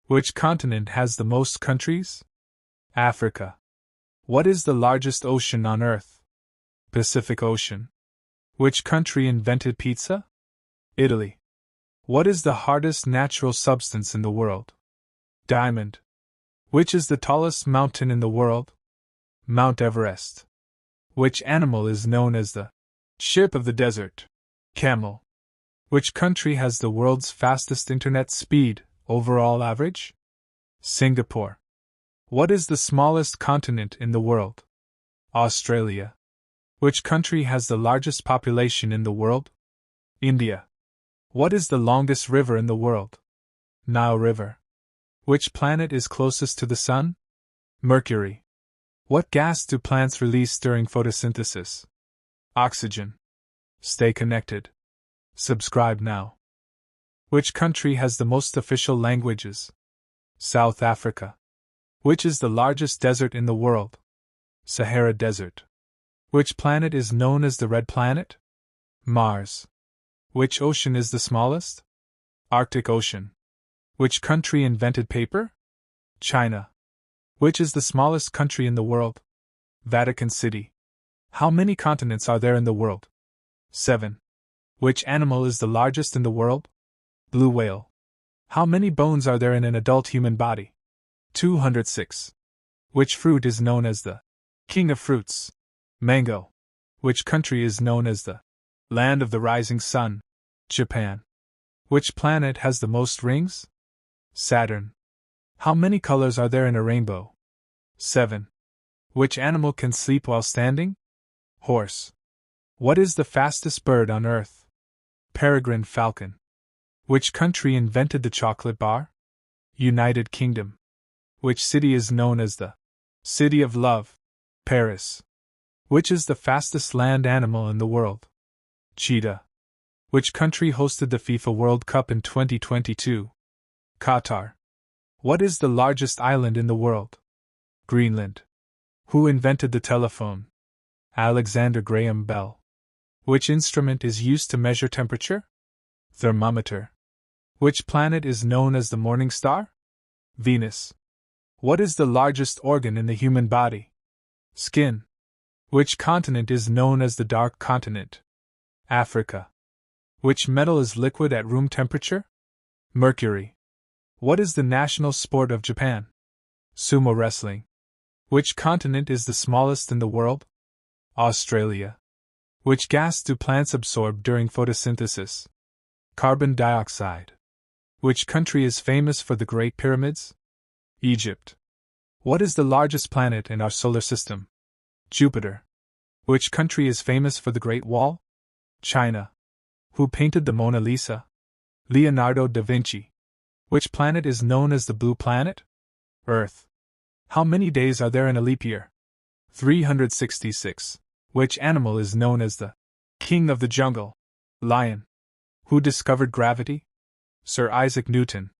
Which continent has the most countries? Africa. What is the largest ocean on Earth? Pacific Ocean. Which country invented pizza? Italy. What is the hardest natural substance in the world? Diamond. Which is the tallest mountain in the world? Mount Everest. Which animal is known as the ship of the desert? Camel. Which country has the world's fastest internet speed, overall average? Singapore. What is the smallest continent in the world? Australia. Which country has the largest population in the world? India. What is the longest river in the world? Nile River. Which planet is closest to the Sun? Mercury. What gas do plants release during photosynthesis? Oxygen. Stay connected. Subscribe now. Which country has the most official languages? South Africa. Which is the largest desert in the world? Sahara Desert. Which planet is known as the Red Planet? Mars. Which ocean is the smallest? Arctic Ocean. Which country invented paper? China. Which is the smallest country in the world? Vatican City. How many continents are there in the world? 7. Which animal is the largest in the world? Blue whale. How many bones are there in an adult human body? 206. Which fruit is known as the king of fruits? Mango. Which country is known as the land of the rising sun? Japan. Which planet has the most rings? Saturn. How many colors are there in a rainbow? 7. Which animal can sleep while standing? Horse. What is the fastest bird on Earth? Peregrine falcon. Which country invented the chocolate bar? United Kingdom. Which city is known as the City of Love? Paris. Which is the fastest land animal in the world? Cheetah. Which country hosted the FIFA World Cup in 2022? Qatar. What is the largest island in the world? Greenland. Who invented the telephone? Alexander Graham Bell. Which instrument is used to measure temperature? Thermometer. Which planet is known as the morning star? Venus. What is the largest organ in the human body? Skin. Which continent is known as the dark continent? Africa. Which metal is liquid at room temperature? Mercury. What is the national sport of Japan? Sumo wrestling. Which continent is the smallest in the world? Australia. Which gas do plants absorb during photosynthesis? Carbon dioxide. Which country is famous for the Great Pyramids? Egypt. What is the largest planet in our solar system? Jupiter. Which country is famous for the Great Wall? China. Who painted the Mona Lisa? Leonardo da Vinci. Which planet is known as the blue planet? Earth. How many days are there in a leap year? 366. Which animal is known as the king of the jungle? Lion. Who discovered gravity? Sir Isaac Newton.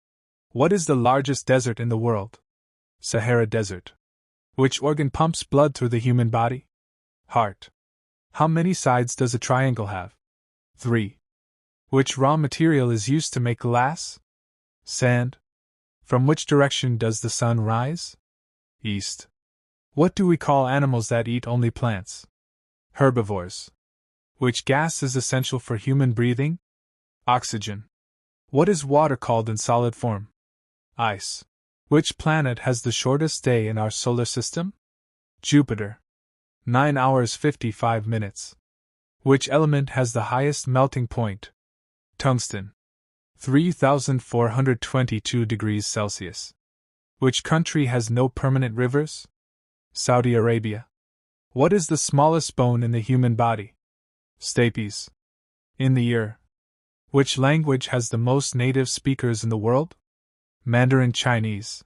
What is the largest desert in the world? Sahara Desert. Which organ pumps blood through the human body? Heart. How many sides does a triangle have? 3. Which raw material is used to make glass? Sand. From which direction does the sun rise? East. What do we call animals that eat only plants? Herbivores. Which gas is essential for human breathing? Oxygen. What is water called in solid form? Ice. Which planet has the shortest day in our solar system? Jupiter. 9 hours 55 minutes. Which element has the highest melting point? Tungsten. 3,422 degrees Celsius. Which country has no permanent rivers? Saudi Arabia. What is the smallest bone in the human body? Stapes. In the ear. Which language has the most native speakers in the world? Mandarin Chinese.